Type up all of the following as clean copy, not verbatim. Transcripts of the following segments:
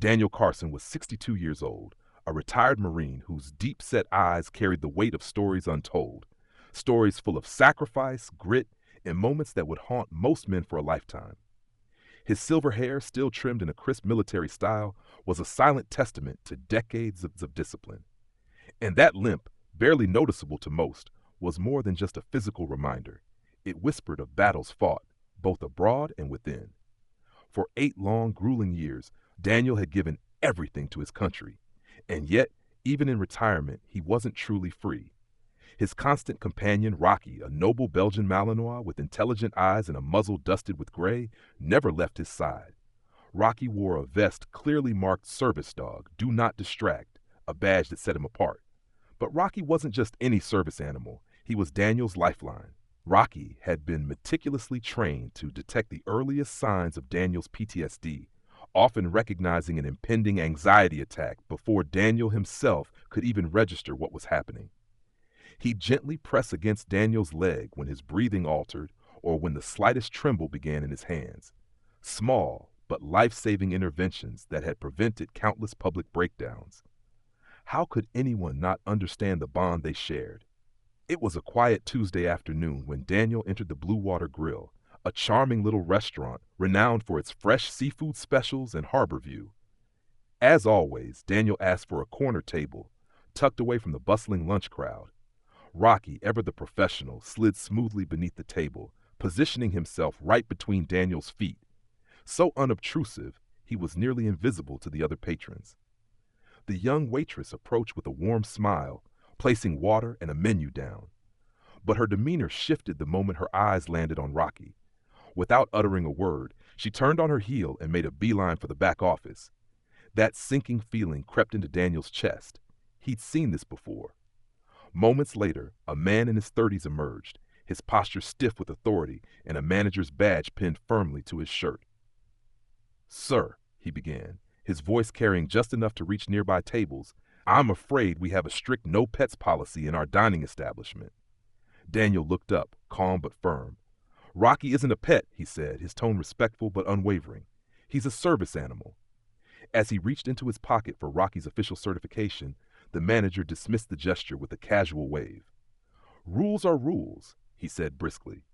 Daniel Carson was 62 years old, a retired Marine whose deep-set eyes carried the weight of stories untold. Stories full of sacrifice, grit, and moments that would haunt most men for a lifetime. His silver hair, still trimmed in a crisp military style, was a silent testament to decades of discipline. And that limp, barely noticeable to most, was more than just a physical reminder. It whispered of battles fought, both abroad and within. For 8 long, grueling years, Daniel had given everything to his country. And yet, even in retirement, he wasn't truly free. His constant companion, Rocky, a noble Belgian Malinois with intelligent eyes and a muzzle dusted with gray, never left his side. Rocky wore a vest clearly marked Service Dog, Do Not Distract, a badge that set him apart. But Rocky wasn't just any service animal. He was Daniel's lifeline. Rocky had been meticulously trained to detect the earliest signs of Daniel's PTSD, often recognizing an impending anxiety attack before Daniel himself could even register what was happening. He'd gently press against Daniel's leg when his breathing altered or when the slightest tremble began in his hands. Small but life-saving interventions that had prevented countless public breakdowns. How could anyone not understand the bond they shared? It was a quiet Tuesday afternoon when Daniel entered the Blue Water Grill, a charming little restaurant renowned for its fresh seafood specials and harbor view. As always, Daniel asked for a corner table, tucked away from the bustling lunch crowd. Rocky, ever the professional, slid smoothly beneath the table, positioning himself right between Daniel's feet. So unobtrusive, he was nearly invisible to the other patrons. The young waitress approached with a warm smile, placing water and a menu down. But her demeanor shifted the moment her eyes landed on Rocky. Without uttering a word, she turned on her heel and made a beeline for the back office. That sinking feeling crept into Daniel's chest. He'd seen this before. Moments later, a man in his 30s emerged, his posture stiff with authority and a manager's badge pinned firmly to his shirt. "Sir," he began, his voice carrying just enough to reach nearby tables, "I'm afraid we have a strict no pets policy in our dining establishment." Daniel looked up, calm but firm. "Rocky isn't a pet," he said, his tone respectful but unwavering. "He's a service animal." As he reached into his pocket for Rocky's official certification, the manager dismissed the gesture with a casual wave. "Rules are rules," he said briskly.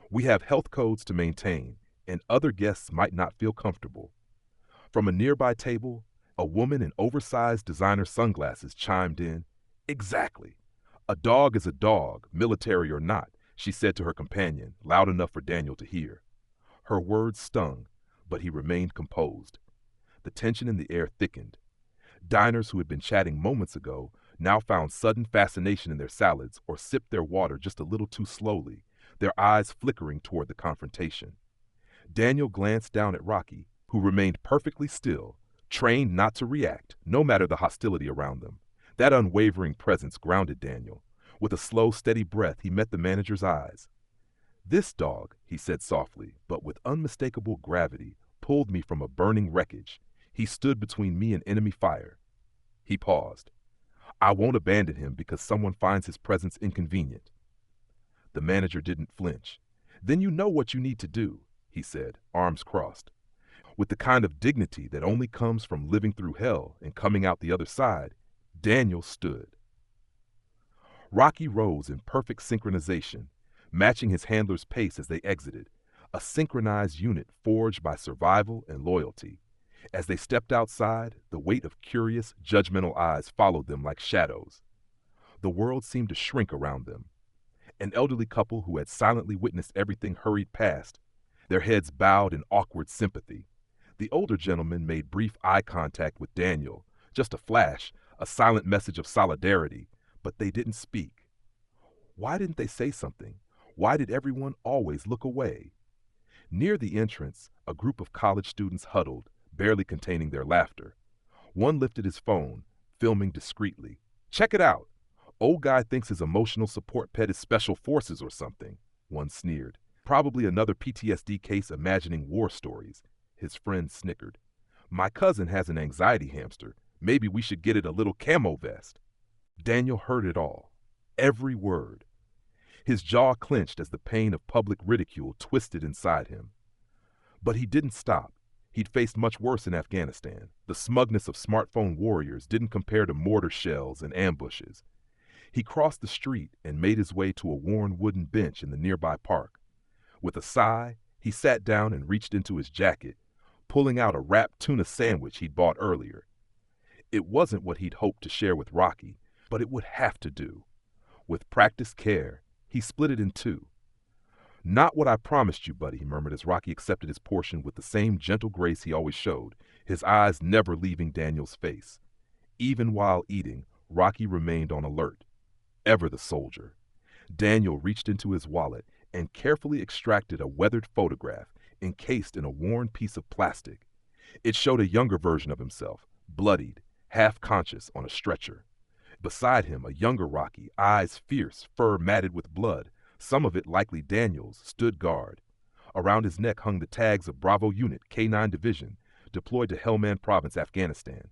"We have health codes to maintain, and other guests might not feel comfortable." From a nearby table, a woman in oversized designer sunglasses chimed in. "Exactly. A dog is a dog, military or not," she said to her companion, loud enough for Daniel to hear. Her words stung, but he remained composed. The tension in the air thickened. Diners who had been chatting moments ago now found sudden fascination in their salads or sipped their water just a little too slowly, their eyes flickering toward the confrontation. Daniel glanced down at Rocky, who remained perfectly still, trained not to react, no matter the hostility around them. That unwavering presence grounded Daniel. With a slow, steady breath, he met the manager's eyes. "This dog," he said softly, but with unmistakable gravity, "pulled me from a burning wreckage. He stood between me and enemy fire." He paused. "I won't abandon him because someone finds his presence inconvenient." The manager didn't flinch. "Then you know what you need to do," he said, arms crossed. With the kind of dignity that only comes from living through hell and coming out the other side, Daniel stood. Rocky rose in perfect synchronization, matching his handler's pace as they exited, a synchronized unit forged by survival and loyalty. As they stepped outside, the weight of curious, judgmental eyes followed them like shadows. The world seemed to shrink around them. An elderly couple who had silently witnessed everything hurried past, their heads bowed in awkward sympathy. The older gentleman made brief eye contact with Daniel, just a flash, a silent message of solidarity, but they didn't speak. Why didn't they say something? Why did everyone always look away? Near the entrance, a group of college students huddled, barely containing their laughter. One lifted his phone, filming discreetly. "Check it out. Old guy thinks his emotional support pet is special forces or something," one sneered. "Probably another PTSD case imagining war stories." His friend snickered. "My cousin has an anxiety hamster. Maybe we should get it a little camo vest." Daniel heard it all. Every word. His jaw clenched as the pain of public ridicule twisted inside him. But he didn't stop. He'd faced much worse in Afghanistan. The smugness of smartphone warriors didn't compare to mortar shells and ambushes. He crossed the street and made his way to a worn wooden bench in the nearby park. With a sigh, he sat down and reached into his jacket, pulling out a wrapped tuna sandwich he'd bought earlier. It wasn't what he'd hoped to share with Rocky, but it would have to do. With practiced care, he split it in two. "Not what I promised you, buddy," he murmured as Rocky accepted his portion with the same gentle grace he always showed, his eyes never leaving Daniel's face. Even while eating, Rocky remained on alert. Ever the soldier. Daniel reached into his wallet and carefully extracted a weathered photograph encased in a worn piece of plastic. It showed a younger version of himself, bloodied, half-conscious on a stretcher. Beside him, a younger Rocky, eyes fierce, fur matted with blood, some of it likely Daniel's, stood guard. Around his neck hung the tags of Bravo Unit, K-9 Division, deployed to Helmand Province, Afghanistan.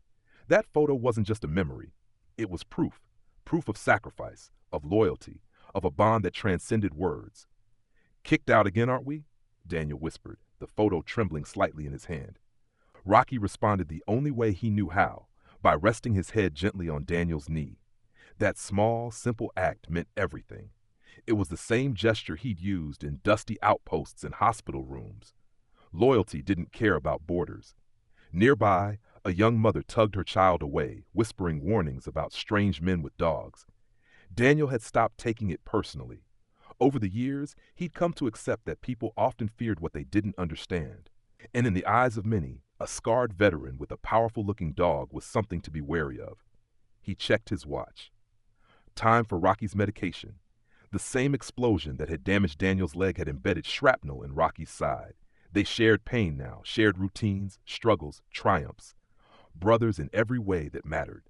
That photo wasn't just a memory. It was proof. Proof of sacrifice, of loyalty, of a bond that transcended words. "Kicked out again, aren't we?" Daniel whispered, the photo trembling slightly in his hand. Rocky responded the only way he knew how, by resting his head gently on Daniel's knee. That small, simple act meant everything. It was the same gesture he'd used in dusty outposts and hospital rooms. Loyalty didn't care about borders. Nearby, a young mother tugged her child away, whispering warnings about strange men with dogs. Daniel had stopped taking it personally. Over the years, he'd come to accept that people often feared what they didn't understand. And in the eyes of many, a scarred veteran with a powerful-looking dog was something to be wary of. He checked his watch. Time for Rocky's medication. The same explosion that had damaged Daniel's leg had embedded shrapnel in Rocky's side. They shared pain now, shared routines, struggles, triumphs. Brothers in every way that mattered.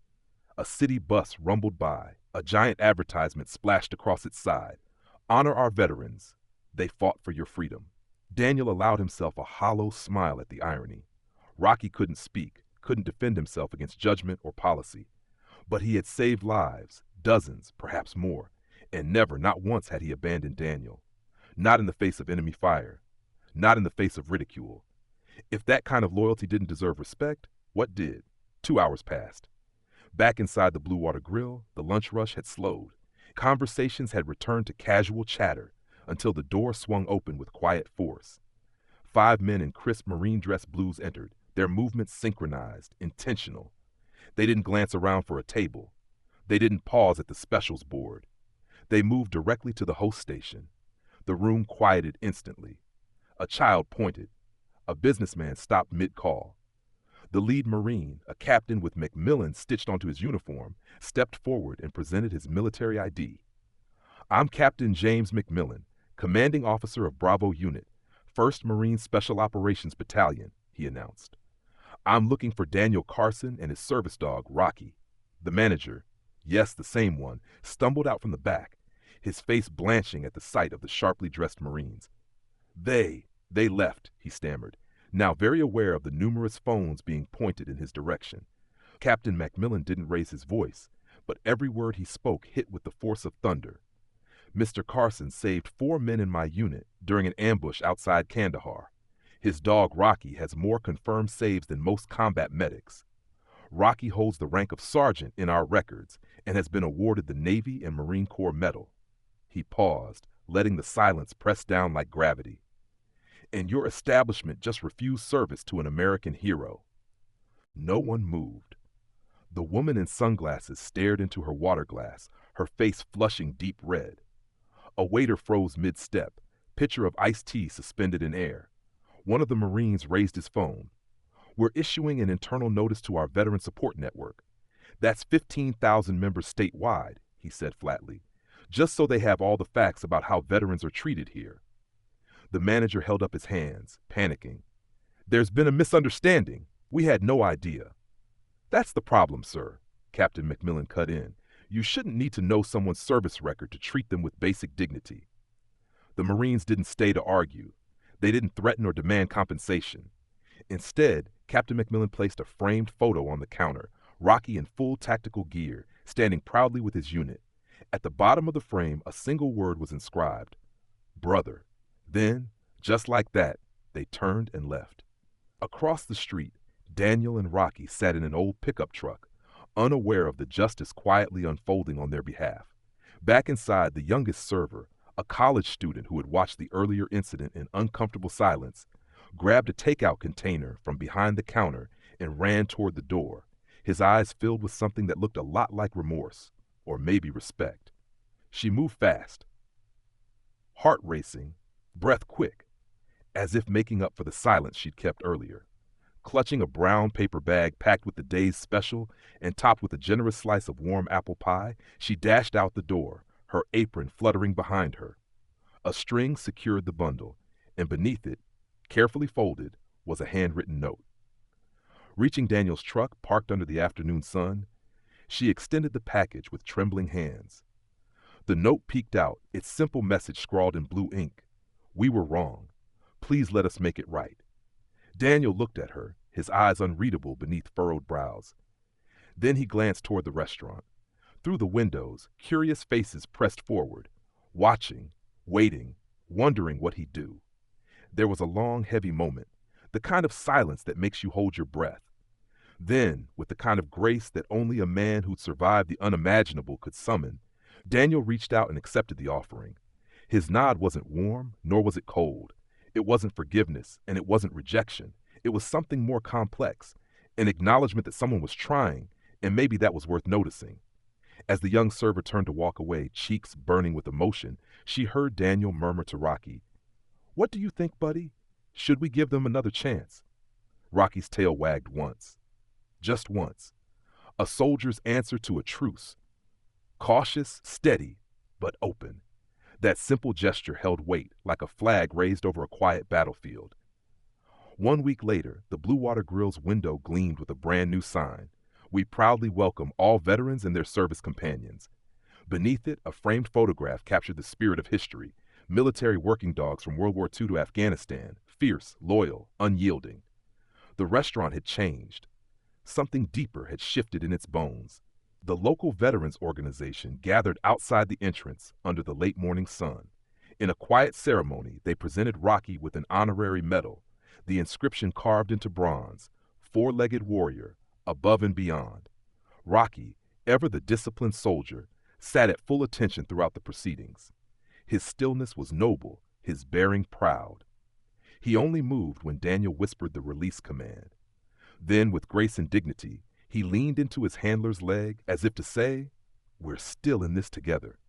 A city bus rumbled by. A giant advertisement splashed across its side. "Honor our veterans. They fought for your freedom." Daniel allowed himself a hollow smile at the irony. Rocky couldn't speak, couldn't defend himself against judgment or policy. But he had saved lives, dozens, perhaps more, and never, not once, had he abandoned Daniel. Not in the face of enemy fire. Not in the face of ridicule. If that kind of loyalty didn't deserve respect, what did? 2 hours passed. Back inside the Blue Water Grill, the lunch rush had slowed. Conversations had returned to casual chatter until the door swung open with quiet force. 5 men in crisp marine dress blues entered, their movements synchronized, intentional. They didn't glance around for a table. They didn't pause at the specials board. They moved directly to the host station. The room quieted instantly. A child pointed. A businessman stopped mid-call. The lead Marine, a captain with Macmillan stitched onto his uniform, stepped forward and presented his military ID. "I'm Captain James Macmillan, commanding officer of Bravo Unit, 1st Marine Special Operations Battalion," he announced. "I'm looking for Daniel Carson and his service dog, Rocky." The manager, yes, the same one, stumbled out from the back, his face blanching at the sight of the sharply dressed Marines. They left," he stammered, now very aware of the numerous phones being pointed in his direction. Captain Macmillan didn't raise his voice, but every word he spoke hit with the force of thunder. "Mr. Carson saved 4 men in my unit during an ambush outside Kandahar. His dog Rocky has more confirmed saves than most combat medics. Rocky holds the rank of sergeant in our records and has been awarded the Navy and Marine Corps Medal." He paused, letting the silence press down like gravity. "And your establishment just refused service to an American hero." No one moved. The woman in sunglasses stared into her water glass, her face flushing deep red. A waiter froze mid-step, pitcher of iced tea suspended in air. One of the Marines raised his phone. "We're issuing an internal notice to our veteran support network. That's 15,000 members statewide," he said flatly, "just so they have all the facts about how veterans are treated here." The manager held up his hands, panicking. "There's been a misunderstanding. We had no idea." "That's the problem, sir," Captain Macmillan cut in. "You shouldn't need to know someone's service record to treat them with basic dignity." The Marines didn't stay to argue. They didn't threaten or demand compensation. Instead, Captain Macmillan placed a framed photo on the counter, Rocky in full tactical gear, standing proudly with his unit. At the bottom of the frame, a single word was inscribed: "Brother." Then, just like that, they turned and left. Across the street, Daniel and Rocky sat in an old pickup truck, unaware of the justice quietly unfolding on their behalf. Back inside, the youngest server, a college student who had watched the earlier incident in uncomfortable silence, grabbed a takeout container from behind the counter and ran toward the door, his eyes filled with something that looked a lot like remorse, or maybe respect. She moved fast, heart racing, breath quick, as if making up for the silence she'd kept earlier. Clutching a brown paper bag packed with the day's special and topped with a generous slice of warm apple pie, she dashed out the door, her apron fluttering behind her. A string secured the bundle, and beneath it, carefully folded, was a handwritten note. Reaching Daniel's truck, parked under the afternoon sun, she extended the package with trembling hands. The note peeked out, its simple message scrawled in blue ink. "We were wrong. Please let us make it right." Daniel looked at her, his eyes unreadable beneath furrowed brows. Then he glanced toward the restaurant. Through the windows, curious faces pressed forward, watching, waiting, wondering what he'd do. There was a long, heavy moment, the kind of silence that makes you hold your breath. Then, with the kind of grace that only a man who'd survived the unimaginable could summon, Daniel reached out and accepted the offering. His nod wasn't warm, nor was it cold. It wasn't forgiveness, and it wasn't rejection. It was something more complex, an acknowledgement that someone was trying, and maybe that was worth noticing. As the young server turned to walk away, cheeks burning with emotion, she heard Daniel murmur to Rocky, "What do you think, buddy? Should we give them another chance?" Rocky's tail wagged once. Just once. A soldier's answer to a truce. Cautious, steady, but open. That simple gesture held weight, like a flag raised over a quiet battlefield. 1 week later, the Blue Water Grill's window gleamed with a brand new sign. "We proudly welcome all veterans and their service companions." Beneath it, a framed photograph captured the spirit of history. Military working dogs from World War II to Afghanistan, fierce, loyal, unyielding. The restaurant had changed. Something deeper had shifted in its bones. The local veterans organization gathered outside the entrance under the late morning sun. In a quiet ceremony, they presented Rocky with an honorary medal, the inscription carved into bronze, "Four-legged warrior, above and beyond." Rocky, ever the disciplined soldier, sat at full attention throughout the proceedings. His stillness was noble, his bearing proud. He only moved when Daniel whispered the release command. Then, with grace and dignity, he leaned into his handler's leg as if to say, "We're still in this together."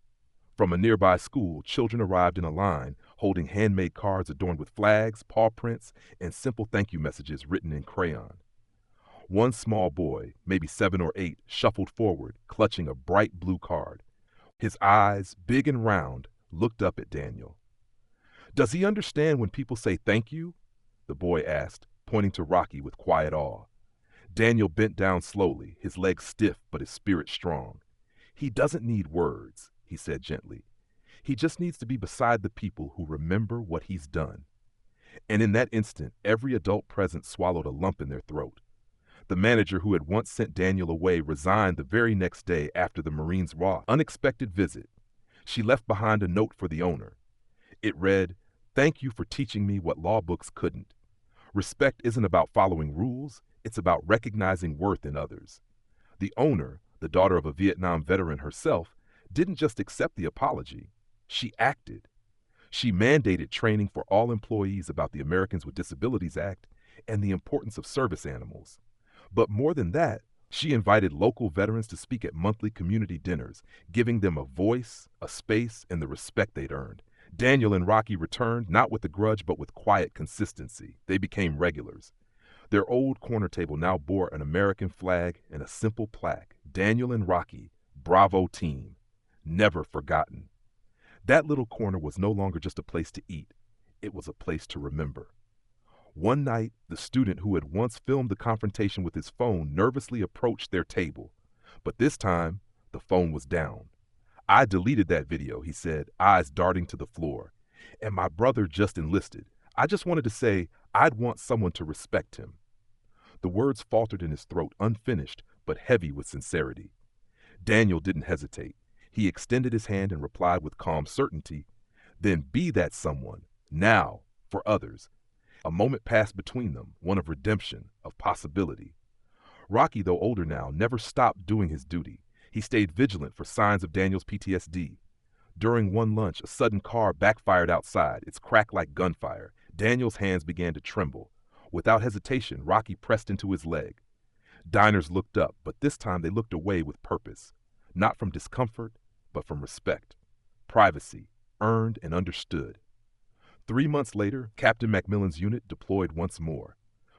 From a nearby school, children arrived in a line, holding handmade cards adorned with flags, paw prints, and simple thank you messages written in crayon. One small boy, maybe 7 or 8, shuffled forward, clutching a bright blue card. His eyes, big and round, looked up at Daniel. "Does he understand when people say thank you?" the boy asked, pointing to Rocky with quiet awe. Daniel bent down slowly, his legs stiff but his spirit strong. "He doesn't need words," he said gently. "He just needs to be beside the people who remember what he's done." And in that instant, every adult present swallowed a lump in their throat. The manager who had once sent Daniel away resigned the very next day after the Marine's unexpected visit. She left behind a note for the owner. It read, "Thank you for teaching me what law books couldn't. Respect isn't about following rules, it's about recognizing worth in others." The owner, the daughter of a Vietnam veteran herself, didn't just accept the apology, she acted. She mandated training for all employees about the Americans with Disabilities Act and the importance of service animals. But more than that, she invited local veterans to speak at monthly community dinners, giving them a voice, a space, and the respect they'd earned. Daniel and Rocky returned, not with a grudge, but with quiet consistency. They became regulars. Their old corner table now bore an American flag and a simple plaque, "Daniel and Rocky, Bravo Team, never forgotten." That little corner was no longer just a place to eat. It was a place to remember. One night, the student who had once filmed the confrontation with his phone nervously approached their table. But this time, the phone was down. "I deleted that video," he said, eyes darting to the floor. "And my brother just enlisted. I just wanted to say I'd want someone to respect him." The words faltered in his throat, unfinished, but heavy with sincerity. Daniel didn't hesitate. He extended his hand and replied with calm certainty, "Then be that someone, now, for others." A moment passed between them, one of redemption, of possibility. Rocky, though older now, never stopped doing his duty. He stayed vigilant for signs of Daniel's PTSD. During one lunch, a sudden car backfired outside, its crack like gunfire. Daniel's hands began to tremble. Without hesitation, Rocky pressed into his leg. Diners looked up, but this time they looked away with purpose. Not from discomfort, but from respect. Privacy, earned and understood. 3 months later, Captain Macmillan's unit deployed once more.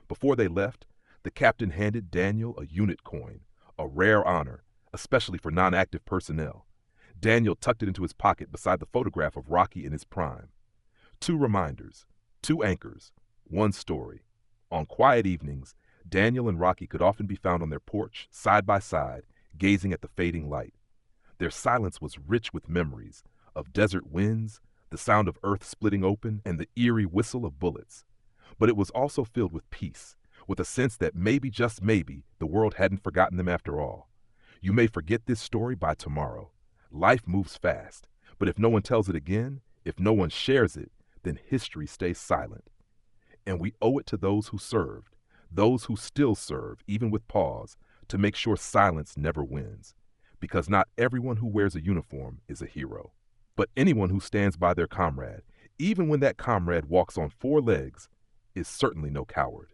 Before they left, the captain handed Daniel a unit coin, a rare honor, especially for non-active personnel. Daniel tucked it into his pocket beside the photograph of Rocky in his prime. 2 reminders, 2 anchors, 1 story. On quiet evenings, Daniel and Rocky could often be found on their porch, side by side, gazing at the fading light. Their silence was rich with memories of desert winds, the sound of earth splitting open, and the eerie whistle of bullets. But it was also filled with peace, with a sense that maybe, just maybe, the world hadn't forgotten them after all. You may forget this story by tomorrow. Life moves fast, but if no one tells it again, if no one shares it, then history stays silent. And we owe it to those who served, those who still serve, even with pause, to make sure silence never wins. Because not everyone who wears a uniform is a hero. But anyone who stands by their comrade, even when that comrade walks on 4 legs, is certainly no coward.